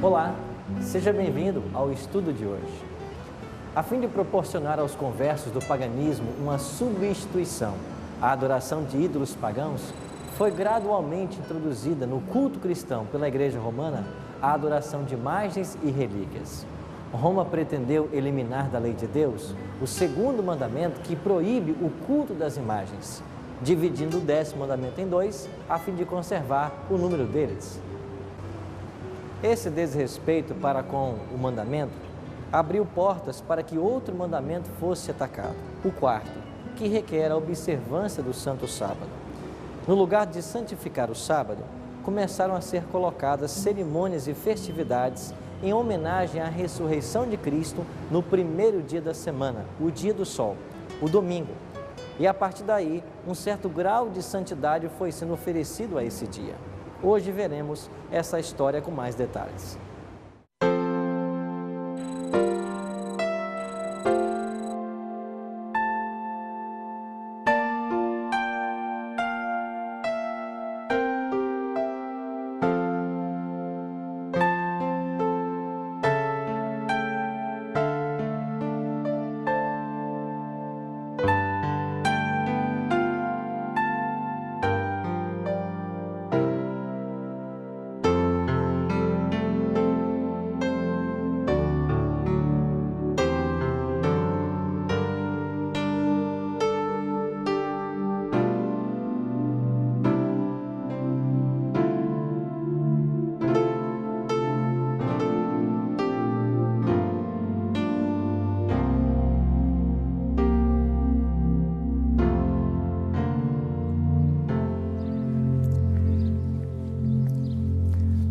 Olá, seja bem-vindo ao estudo de hoje. A fim de proporcionar aos conversos do paganismo uma substituição à adoração de ídolos pagãos, foi gradualmente introduzida no culto cristão pela Igreja Romana a adoração de imagens e relíquias. Roma pretendeu eliminar da lei de Deus o segundo mandamento que proíbe o culto das imagens, dividindo o 10º mandamento em dois, a fim de conservar o número deles. Esse desrespeito para com o mandamento abriu portas para que outro mandamento fosse atacado, o quarto, que requer a observância do Santo Sábado. No lugar de santificar o sábado, começaram a ser colocadas cerimônias e festividades em homenagem à ressurreição de Cristo no primeiro dia da semana, o dia do sol, o domingo. E a partir daí, um certo grau de santidade foi sendo oferecido a esse dia. Hoje veremos essa história com mais detalhes.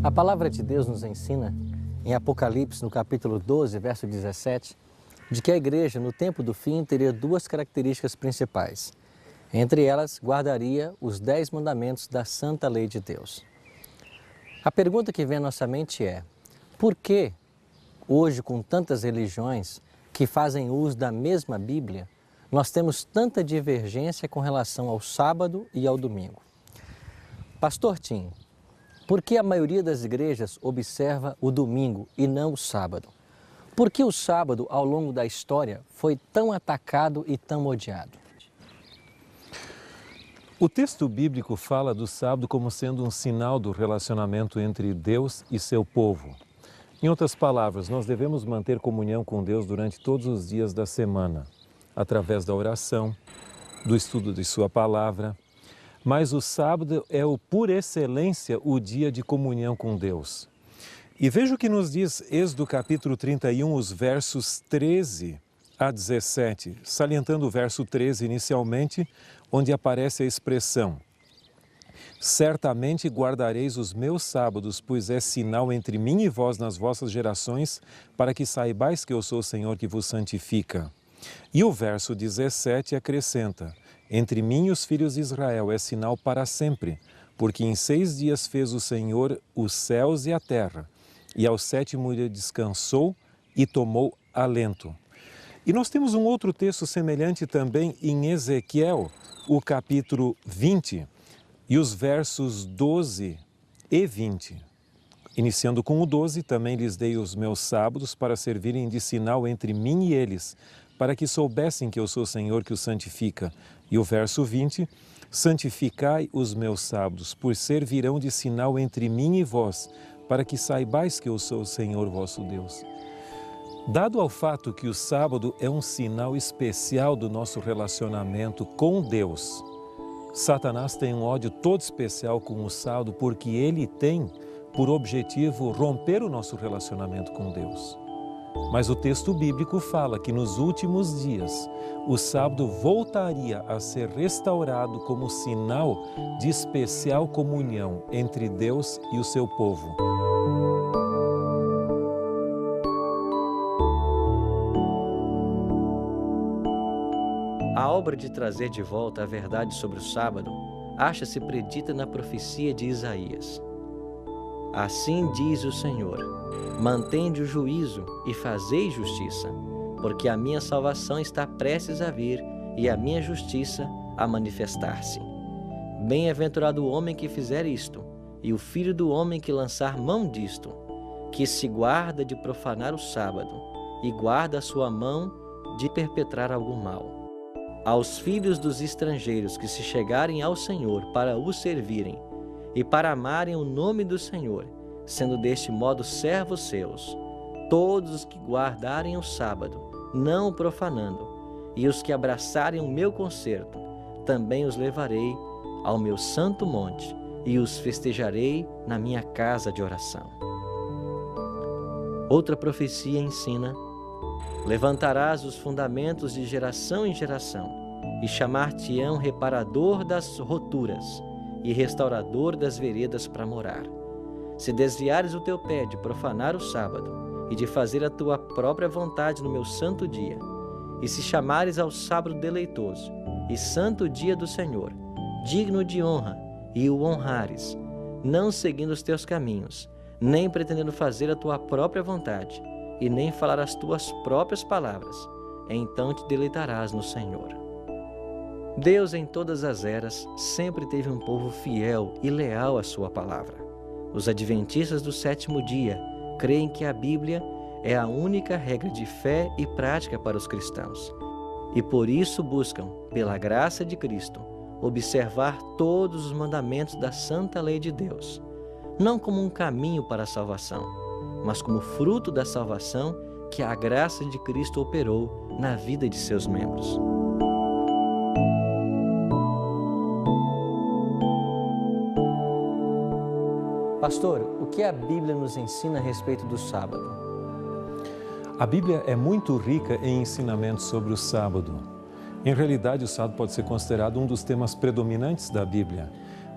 A palavra de Deus nos ensina, em Apocalipse, no capítulo 12, verso 17, de que a igreja, no tempo do fim, teria duas características principais. Entre elas, guardaria os 10 mandamentos da santa lei de Deus. A pergunta que vem à nossa mente é: por que, hoje, com tantas religiões que fazem uso da mesma Bíblia, nós temos tanta divergência com relação ao sábado e ao domingo? Pastor Tim, por que a maioria das igrejas observa o domingo e não o sábado? Por que o sábado, ao longo da história, foi tão atacado e tão odiado? O texto bíblico fala do sábado como sendo um sinal do relacionamento entre Deus e seu povo. Em outras palavras, nós devemos manter comunhão com Deus durante todos os dias da semana, através da oração, do estudo de sua palavra. Mas o sábado é, por excelência, o dia de comunhão com Deus. E veja o que nos diz Êxodo capítulo 31, os versos 13 a 17, salientando o verso 13 inicialmente, onde aparece a expressão: certamente guardareis os meus sábados, pois é sinal entre mim e vós nas vossas gerações, para que saibais que eu sou o Senhor que vos santifica. E o verso 17 acrescenta: entre mim e os filhos de Israel é sinal para sempre, porque em 6 dias fez o Senhor os céus e a terra, e ao 7º dia descansou e tomou alento. E nós temos um outro texto semelhante também em Ezequiel, o capítulo 20, e os versos 12 e 20. Iniciando com o 12, também lhes dei os meus sábados para servirem de sinal entre mim e eles, para que soubessem que eu sou o Senhor que os santifica. E o verso 20, santificai os meus sábados, pois servirão de sinal entre mim e vós, para que saibais que eu sou o Senhor vosso Deus. Dado ao fato que o sábado é um sinal especial do nosso relacionamento com Deus, Satanás tem um ódio todo especial com o sábado, porque ele tem por objetivo romper o nosso relacionamento com Deus. Mas o texto bíblico fala que nos últimos dias o sábado voltaria a ser restaurado como sinal de especial comunhão entre Deus e o seu povo. A obra de trazer de volta a verdade sobre o sábado acha-se predita na profecia de Isaías. Assim diz o Senhor: mantende o juízo e fazei justiça, porque a minha salvação está prestes a vir e a minha justiça a manifestar-se. Bem-aventurado o homem que fizer isto, e o filho do homem que lançar mão disto. que se guarda de profanar o sábado e guarda a sua mão de perpetrar algum mal. Aos filhos dos estrangeiros que se chegarem ao Senhor para o servirem e para amarem o nome do Senhor, sendo deste modo servos seus, todos os que guardarem o sábado, não o profanando, e os que abraçarem o meu concerto, também os levarei ao meu santo monte e os festejarei na minha casa de oração. Outra profecia ensina: levantarás os fundamentos de geração em geração, e chamar-te-ão reparador das roturas e restaurador das veredas para morar. Se desviares o teu pé de profanar o sábado e de fazer a tua própria vontade no meu santo dia, e se chamares ao sábado deleitoso e santo dia do Senhor, digno de honra, e o honrares, não seguindo os teus caminhos, nem pretendendo fazer a tua própria vontade, e nem falar as tuas próprias palavras, então te deleitarás no Senhor. Deus, em todas as eras, sempre teve um povo fiel e leal à sua palavra. Os adventistas do sétimo dia creem que a Bíblia é a única regra de fé e prática para os cristãos, e por isso buscam, pela graça de Cristo, observar todos os mandamentos da santa lei de Deus, não como um caminho para a salvação, mas como fruto da salvação que a graça de Cristo operou na vida de seus membros. Pastor, o que a Bíblia nos ensina a respeito do sábado? A Bíblia é muito rica em ensinamentos sobre o sábado. Em realidade, o sábado pode ser considerado um dos temas predominantes da Bíblia,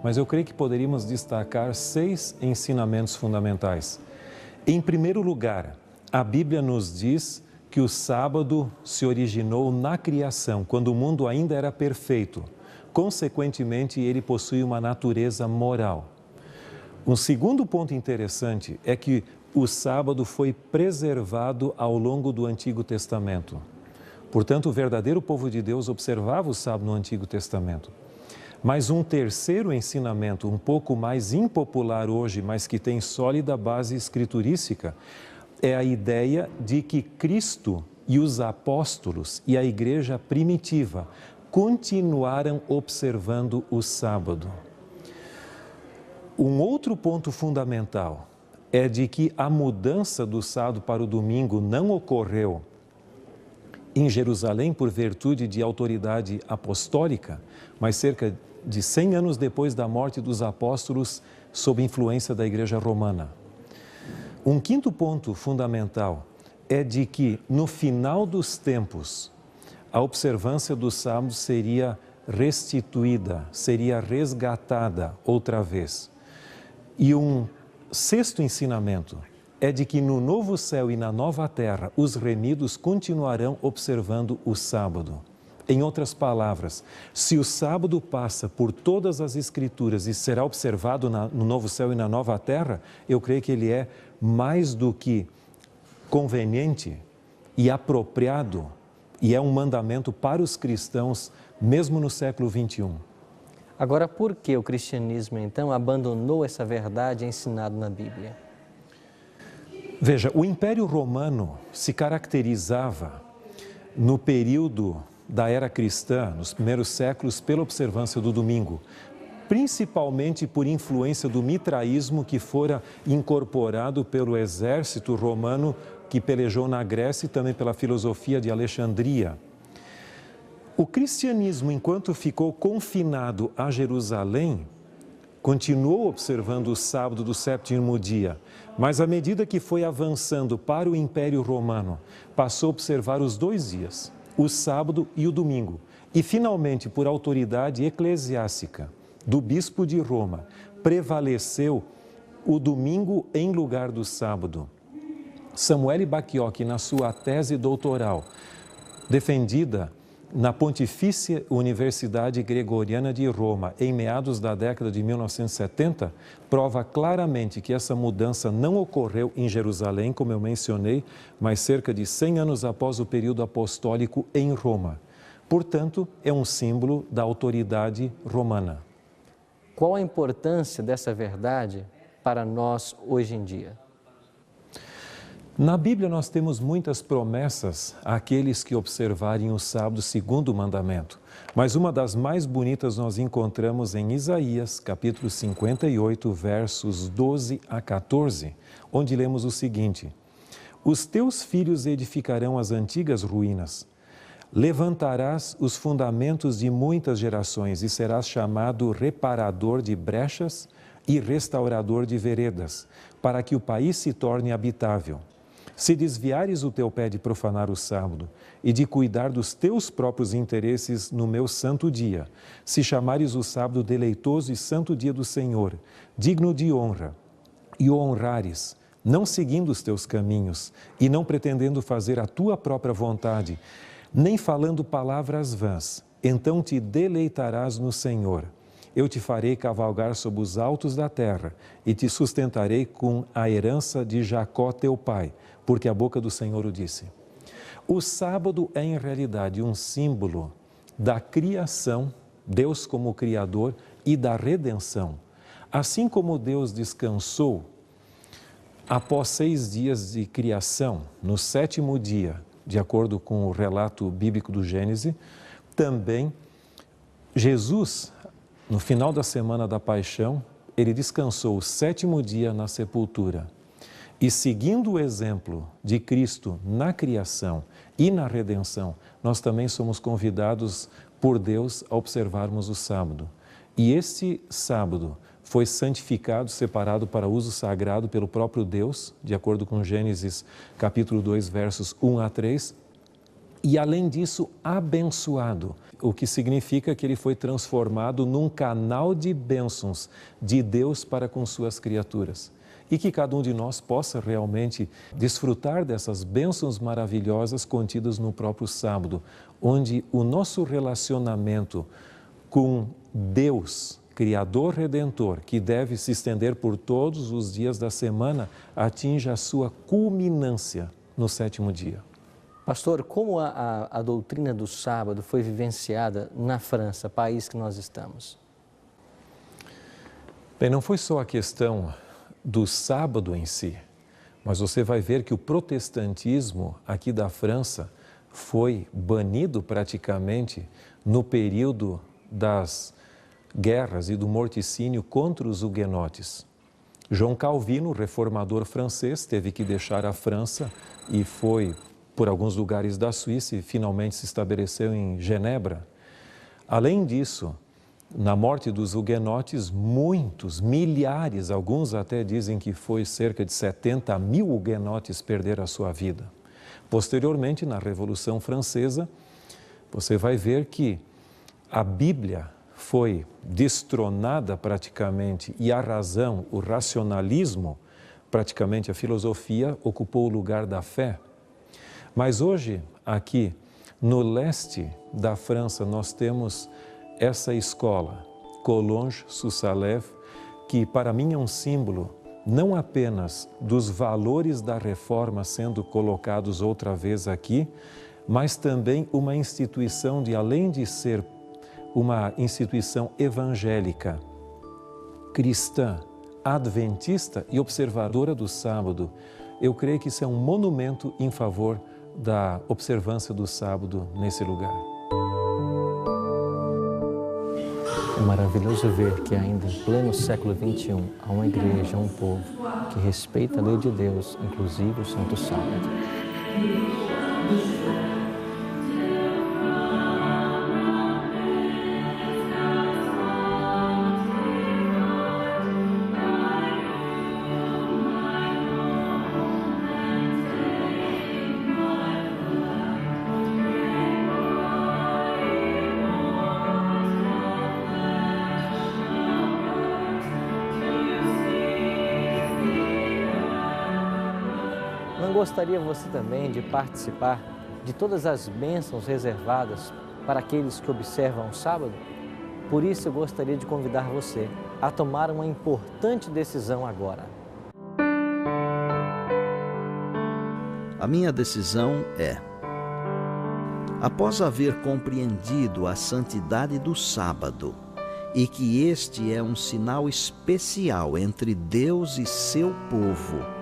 mas eu creio que poderíamos destacar 6 ensinamentos fundamentais. Em primeiro lugar, a Bíblia nos diz que o sábado se originou na criação, quando o mundo ainda era perfeito. Consequentemente, ele possui uma natureza moral. Um segundo ponto interessante é que o sábado foi preservado ao longo do Antigo Testamento. Portanto, o verdadeiro povo de Deus observava o sábado no Antigo Testamento. Mas um terceiro ensinamento, um pouco mais impopular hoje, mas que tem sólida base escriturística, é a ideia de que Cristo e os apóstolos e a igreja primitiva continuaram observando o sábado. Um outro ponto fundamental é de que a mudança do sábado para o domingo não ocorreu em Jerusalém por virtude de autoridade apostólica, mas cerca de 100 anos depois da morte dos apóstolos, sob influência da Igreja Romana. Um quinto ponto fundamental é de que, no final dos tempos, a observância do sábado seria restituída, seria resgatada outra vez. E um sexto ensinamento é de que no novo céu e na nova terra, os remidos continuarão observando o sábado. Em outras palavras, se o sábado passa por todas as escrituras e será observado no novo céu e na nova terra, eu creio que ele é mais do que conveniente e apropriado, e é um mandamento para os cristãos, mesmo no século XXI. Agora, por que o cristianismo, então, abandonou essa verdade ensinada na Bíblia? Veja, o Império Romano se caracterizava no período da era cristã, nos primeiros séculos, pela observância do domingo, principalmente por influência do mitraísmo que fora incorporado pelo exército romano que pelejou na Grécia e também pela filosofia de Alexandria. O cristianismo, enquanto ficou confinado a Jerusalém, continuou observando o sábado do sétimo dia, mas à medida que foi avançando para o Império Romano, passou a observar os 2 dias, o sábado e o domingo. E, finalmente, por autoridade eclesiástica do bispo de Roma, prevaleceu o domingo em lugar do sábado. Samuel Bacchiocchi, na sua tese doutoral, defendida na Pontifícia Universidade Gregoriana de Roma, em meados da década de 1970, prova claramente que essa mudança não ocorreu em Jerusalém, como eu mencionei, mas cerca de 100 anos após o período apostólico em Roma. Portanto, é um símbolo da autoridade romana. Qual a importância dessa verdade para nós hoje em dia? Na Bíblia nós temos muitas promessas àqueles que observarem o sábado segundo o mandamento. Mas uma das mais bonitas nós encontramos em Isaías, capítulo 58, versos 12 a 14, onde lemos o seguinte: Os teus filhos edificarão as antigas ruínas. Levantarás os fundamentos de muitas gerações e serás chamado reparador de brechas e restaurador de veredas, para que o país se torne habitável. Se desviares o teu pé de profanar o sábado e de cuidar dos teus próprios interesses no meu santo dia, se chamares o sábado deleitoso e santo dia do Senhor, digno de honra, e o honrares, não seguindo os teus caminhos e não pretendendo fazer a tua própria vontade, nem falando palavras vãs, então te deleitarás no Senhor. Eu te farei cavalgar sobre os altos da terra e te sustentarei com a herança de Jacó teu pai, porque a boca do Senhor o disse. O sábado é em realidade um símbolo da criação, Deus como Criador, e da redenção. Assim como Deus descansou após 6 dias de criação, no 7º dia, de acordo com o relato bíblico do Gênesis, também Jesus, no final da semana da paixão, ele descansou o 7º dia na sepultura. E seguindo o exemplo de Cristo na criação e na redenção, nós também somos convidados por Deus a observarmos o sábado. E este sábado foi santificado, separado para uso sagrado pelo próprio Deus, de acordo com Gênesis capítulo 2, versos 1 a 3, e além disso, abençoado, o que significa que ele foi transformado num canal de bênçãos de Deus para com suas criaturas. E que cada um de nós possa realmente desfrutar dessas bênçãos maravilhosas contidas no próprio sábado, onde o nosso relacionamento com Deus, Criador Redentor, que deve se estender por todos os dias da semana, atinja a sua culminância no 7º dia. Pastor, como a doutrina do sábado foi vivenciada na França, país que nós estamos? Bem, não foi só a questão do sábado em si, mas você vai ver que o protestantismo aqui da França foi banido praticamente no período das guerras e do morticínio contra os huguenotes. João Calvino, reformador francês, teve que deixar a França e foi por alguns lugares da Suíça e finalmente se estabeleceu em Genebra. Além disso, na morte dos huguenotes, muitos, milhares, alguns até dizem que foi cerca de 70 mil huguenotes perderam a sua vida. Posteriormente, na Revolução Francesa, você vai ver que a Bíblia foi destronada praticamente e a razão, o racionalismo, praticamente a filosofia, ocupou o lugar da fé. Mas hoje, aqui no leste da França, nós temos essa escola, Collonges-sous-Salève, que para mim é um símbolo não apenas dos valores da reforma sendo colocados outra vez aqui, mas também uma instituição de, além de ser uma instituição evangélica, cristã, adventista e observadora do sábado, eu creio que isso é um monumento em favor da observância do sábado nesse lugar. É maravilhoso ver que ainda em pleno século XXI há uma igreja, um povo que respeita a lei de Deus, inclusive o Santo Sábado. Não gostaria você também de participar de todas as bênçãos reservadas para aqueles que observam o sábado? Por isso eu gostaria de convidar você a tomar uma importante decisão agora. A minha decisão é: após haver compreendido a santidade do sábado e que este é um sinal especial entre Deus e seu povo,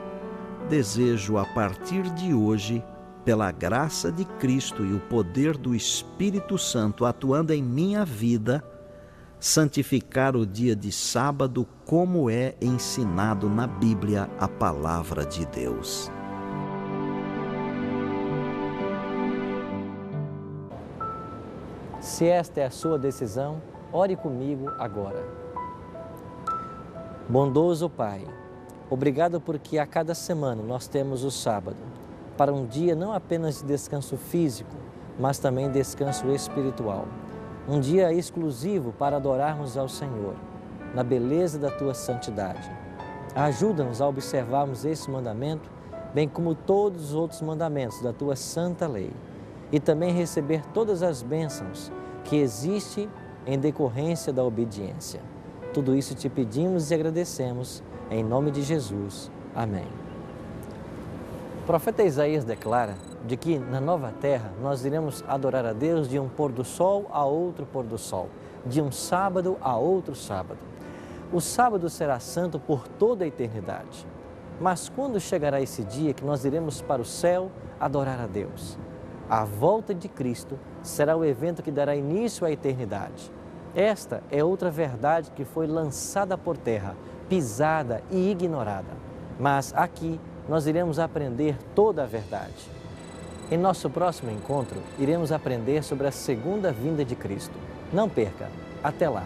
desejo a partir de hoje, pela graça de Cristo e o poder do Espírito Santo atuando em minha vida, santificar o dia de sábado como é ensinado na Bíblia, a palavra de Deus. Se esta é a sua decisão, ore comigo agora. Bondoso Pai, obrigado porque a cada semana nós temos o sábado, para um dia não apenas de descanso físico, mas também descanso espiritual. Um dia exclusivo para adorarmos ao Senhor, na beleza da Tua santidade. Ajuda-nos a observarmos esse mandamento, bem como todos os outros mandamentos da Tua santa lei, e também receber todas as bênçãos que existem em decorrência da obediência. Tudo isso te pedimos e agradecemos, em nome de Jesus. Amém. O profeta Isaías declara de que na nova terra nós iremos adorar a Deus de um pôr do sol a outro pôr do sol, de um sábado a outro sábado. O sábado será santo por toda a eternidade. Mas quando chegará esse dia que nós iremos para o céu adorar a Deus? A volta de Cristo será o evento que dará início à eternidade. Esta é outra verdade que foi lançada por terra, pisada e ignorada. Mas aqui nós iremos aprender toda a verdade. Em nosso próximo encontro, iremos aprender sobre a segunda vinda de Cristo. Não perca! Até lá!